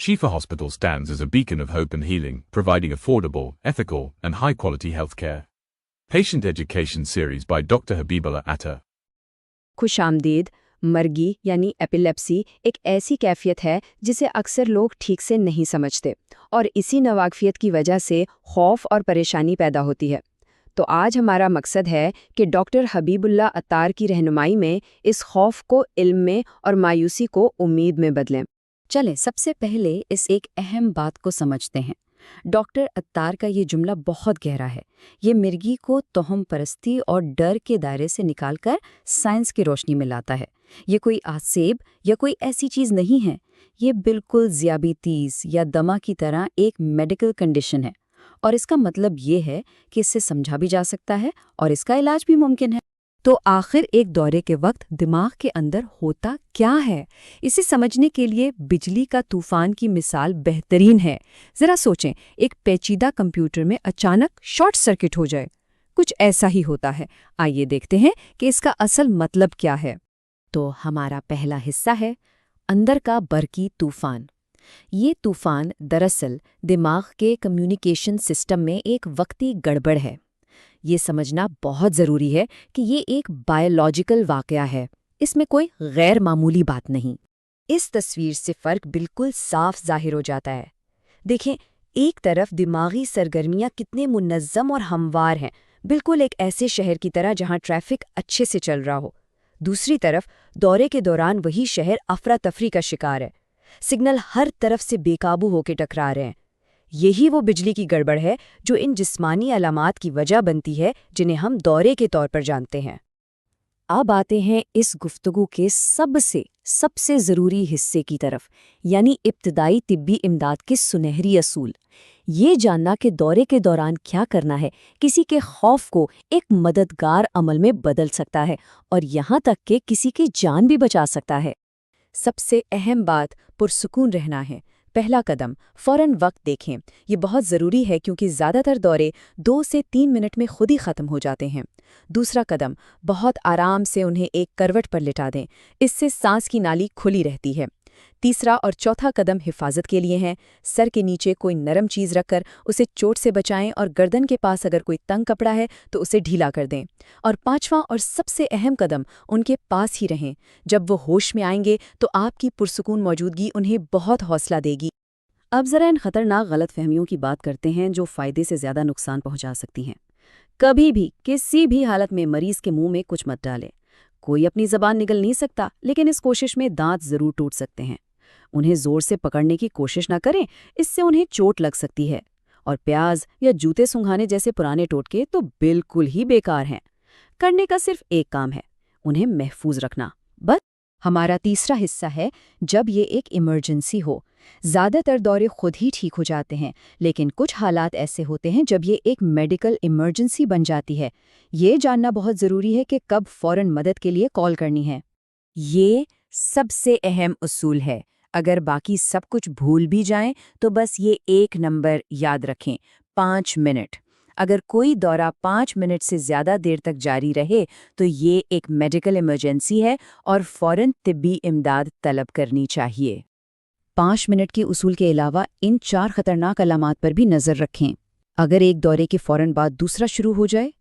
Shifa Hospital stands as a beacon of hope and healing, providing affordable, ethical, and high-quality healthcare. Patient Education Series by Dr. Habibullah Atta. खुशामदीद। मर्गी यानी epilepsy एक ऐसी कैफियत है जिसे अक्सर लोग ठीक से नहीं समझते और इसी नवाकफियत की वजह से खौफ और परेशानी पैदा होती है। तो आज हमारा मकसद है कि डॉक्टर हबीबुल्लाह अत्तार की रहनुमाई में इस खौफ को इल्म में और मायूसी को उम्मीद में बदलें। चलें सबसे पहले इस एक अहम बात को समझते हैं। डॉक्टर अत्तार का ये जुमला बहुत गहरा है। ये मिर्गी को तोहम परस्ती और डर के दायरे से निकालकर साइंस की रोशनी में लाता है। ये कोई आसेब या कोई ऐसी चीज़ नहीं है। ये बिल्कुल ज़ियाबीतीस या दमा की तरह एक मेडिकल कंडीशन है और इसका मतलब ये है कि इससे समझा भी जा सकता है और इसका इलाज भी मुमकिन है। तो आखिर एक दौरे के वक्त दिमाग के अंदर होता क्या है, इसे समझने के लिए बिजली का तूफान की मिसाल बेहतरीन है। जरा सोचें, एक पेचीदा कंप्यूटर में अचानक शॉर्ट सर्किट हो जाए। कुछ ऐसा ही होता है। आइए देखते हैं कि इसका असल मतलब क्या है। तो हमारा पहला हिस्सा है अंदर का बरकी तूफान। ये तूफान दरअसल दिमाग के कम्युनिकेशन सिस्टम में एक वक्ती गड़बड़ है। ये समझना बहुत ज़रूरी है कि ये एक बायोलॉजिकल वाक़या है, इसमें कोई गैर मामूली बात नहीं। इस तस्वीर से फ़र्क बिल्कुल साफ ज़ाहिर हो जाता है। देखें, एक तरफ दिमागी सरगर्मियां कितने मुनज़्ज़म और हमवार हैं, बिल्कुल एक ऐसे शहर की तरह जहां ट्रैफिक अच्छे से चल रहा हो। दूसरी तरफ दौरे के दौरान वही शहर अफरा तफरी का शिकार है। सिग्नल हर तरफ से बेकाबू होकर टकरा रहे हैं। यही वो बिजली की गड़बड़ है जो इन जिस्मानी अलामात की वजह बनती है जिन्हें हम दौरे के तौर पर जानते हैं। अब आते हैं इस गुफ्तगू के सबसे ज़रूरी हिस्से की तरफ, यानी इब्तदाई तिब्बी इमदाद के सुनहरी असूल। ये जानना कि दौरे के दौरान क्या करना है किसी के खौफ को एक मददगार अमल में बदल सकता है और यहाँ तक कि किसी की जान भी बचा सकता है। सबसे अहम बात पुरसुकून रहना है। पहला कदम, फ़ौरन वक्त देखें। ये बहुत ज़रूरी है क्योंकि ज़्यादातर दौरे 2 से 3 मिनट में खुद ही ख़त्म हो जाते हैं। दूसरा कदम, बहुत आराम से उन्हें एक करवट पर लिटा दें, इससे सांस की नाली खुली रहती है। तीसरा और चौथा कदम हिफाजत के लिए हैं। सर के नीचे कोई नरम चीज़ रखकर उसे चोट से बचाएं और गर्दन के पास अगर कोई तंग कपड़ा है तो उसे ढीला कर दें। और पांचवा और सबसे अहम कदम, उनके पास ही रहें। जब वो होश में आएंगे तो आपकी पुरसुकून मौजूदगी उन्हें बहुत हौसला देगी। अब ज़रा इन खतरनाक गलतफहमियों की बात करते हैं जो फ़ायदे से ज़्यादा नुकसान पहुंचा सकती हैं। कभी भी किसी भी हालत में मरीज़ के मुंह में कुछ मत डालें। कोई अपनी ज़बान निगल नहीं सकता, लेकिन इस कोशिश में दांत ज़रूर टूट सकते हैं। उन्हें ज़ोर से पकड़ने की कोशिश ना करें, इससे उन्हें चोट लग सकती है। और प्याज या जूते सूंघाने जैसे पुराने टोटके तो बिल्कुल ही बेकार हैं। करने का सिर्फ एक काम है, उन्हें महफूज रखना, बस। हमारा तीसरा हिस्सा है जब ये एक इमरजेंसी हो। ज़्यादातर दौरे खुद ही ठीक हो जाते हैं, लेकिन कुछ हालात ऐसे होते हैं जब ये एक मेडिकल इमरजेंसी बन जाती है। ये जानना बहुत ज़रूरी है कि कब फ़ौरन मदद के लिए कॉल करनी है। ये सबसे अहम उसूल है। अगर बाकी सब कुछ भूल भी जाएं तो बस ये एक नंबर याद रखें, 5 मिनट। अगर कोई दौरा 5 मिनट से ज़्यादा देर तक जारी रहे तो ये एक मेडिकल इमरजेंसी है और फ़ौरन तिब्बी इमदाद तलब करनी चाहिए। 5 मिनट के उसूल के अलावा इन 4 खतरनाक अलामात पर भी नज़र रखें। अगर एक दौरे के फ़ौरन बाद दूसरा शुरू हो जाए,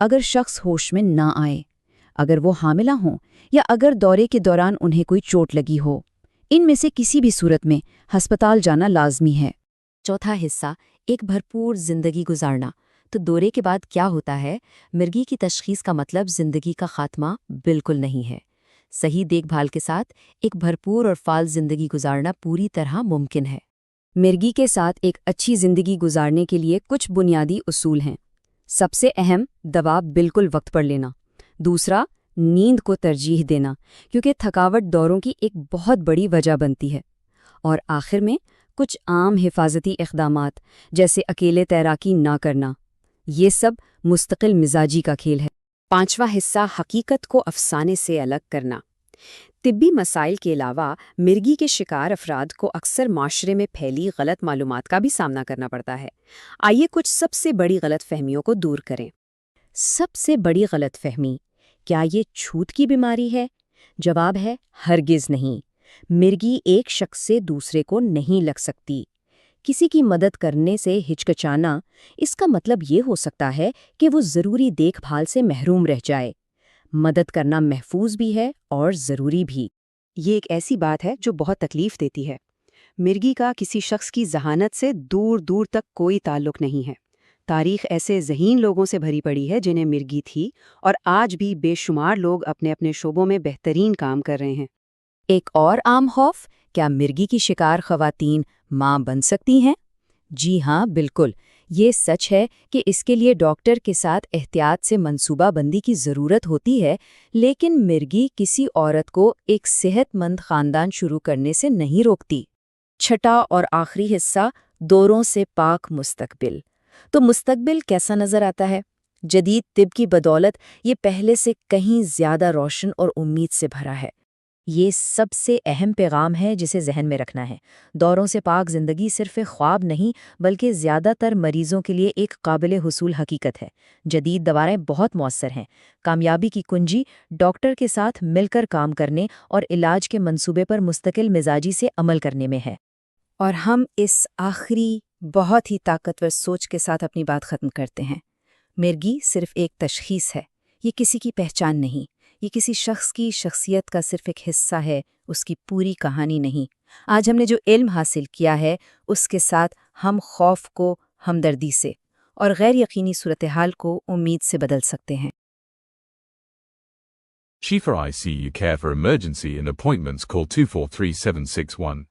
अगर शख्स होश में ना आए, अगर वो हामिला हों या अगर दौरे के दौरान उन्हें कोई चोट लगी हो, इनमें से किसी भी सूरत में हस्पताल जाना लाजमी है। चौथा हिस्सा, एक भरपूर ज़िंदगी गुजारना। तो दौरे के बाद क्या होता है? मिर्गी की तशख़ीस का मतलब ज़िंदगी का खात्मा बिल्कुल नहीं है। सही देखभाल के साथ एक भरपूर और फाल ज़िंदगी गुजारना पूरी तरह मुमकिन है। मिर्गी के साथ एक अच्छी ज़िंदगी गुजारने के लिए कुछ बुनियादी उसूल हैं। सबसे अहम, दवा बिल्कुल वक्त पर लेना। दूसरा, नींद को तरजीह देना, क्योंकि थकावट दौरों की एक बहुत बड़ी वजह बनती है। और आखिर में कुछ आम हिफाजती इक़दामात, जैसे अकेले तैराकी ना करना। ये सब मुस्तकिल मिजाजी का खेल है। पांचवा हिस्सा, हकीकत को अफसाने से अलग करना। तिब्बी मसाइल के अलावा मिर्गी के शिकार अफराद को अक्सर माशरे में फैली गलत मालूमात का भी सामना करना पड़ता है। आइए कुछ सबसे बड़ी गलत फहमियों को दूर करें। सबसे बड़ी गलत फहमी, क्या ये छूत की बीमारी है? जवाब है हरगिज़ नहीं। مرگی ایک شخص سے دوسرے کو نہیں لگ سکتی۔ کسی کی مدد کرنے سے ہچکچانا، اس کا مطلب یہ ہو سکتا ہے کہ وہ ضروری دیکھ بھال سے محروم رہ جائے۔ مدد کرنا محفوظ بھی ہے اور ضروری بھی۔ یہ ایک ایسی بات ہے جو بہت تکلیف دیتی ہے۔ مرگی کا کسی شخص کی ذہانت سے دور دور تک کوئی تعلق نہیں ہے۔ تاریخ ایسے ذہین لوگوں سے بھری پڑی ہے جنہیں مرگی تھی، اور آج بھی بے شمار لوگ اپنے اپنے شعبوں میں بہترین کام کر رہے ہیں۔ ایک اور عام خوف، کیا مرگی کی شکار خواتین ماں بن سکتی ہیں؟ جی ہاں، بالکل۔ یہ سچ ہے کہ اس کے لیے ڈاکٹر کے ساتھ احتیاط سے منصوبہ بندی کی ضرورت ہوتی ہے، لیکن مرگی کسی عورت کو ایک صحت مند خاندان شروع کرنے سے نہیں روکتی۔ چھٹا اور آخری حصہ، دوروں سے پاک مستقبل۔ تو مستقبل کیسا نظر آتا ہے؟ جدید طب کی بدولت یہ پہلے سے کہیں زیادہ روشن اور امید سے بھرا ہے۔ یہ سب سے اہم پیغام ہے جسے ذہن میں رکھنا ہے۔ دوروں سے پاک زندگی صرف ایک خواب نہیں، بلکہ زیادہ تر مریضوں کے لیے ایک قابل حصول حقیقت ہے۔ جدید دوائیں بہت مؤثر ہیں۔ کامیابی کی کنجی ڈاکٹر کے ساتھ مل کر کام کرنے اور علاج کے منصوبے پر مستقل مزاجی سے عمل کرنے میں ہے۔ اور ہم اس آخری بہت ہی طاقتور سوچ کے ساتھ اپنی بات ختم کرتے ہیں۔ مرگی صرف ایک تشخیص ہے، یہ کسی کی پہچان نہیں، یہ کسی شخص کی شخصیت کا صرف ایک حصہ ہے، اس کی پوری کہانی نہیں۔ آج ہم نے جو علم حاصل کیا ہے، اس کے ساتھ ہم خوف کو ہمدردی سے اور غیر یقینی صورتحال کو امید سے بدل سکتے ہیں۔ Shifa ICU Care for Emergency and Appointments, call 243761.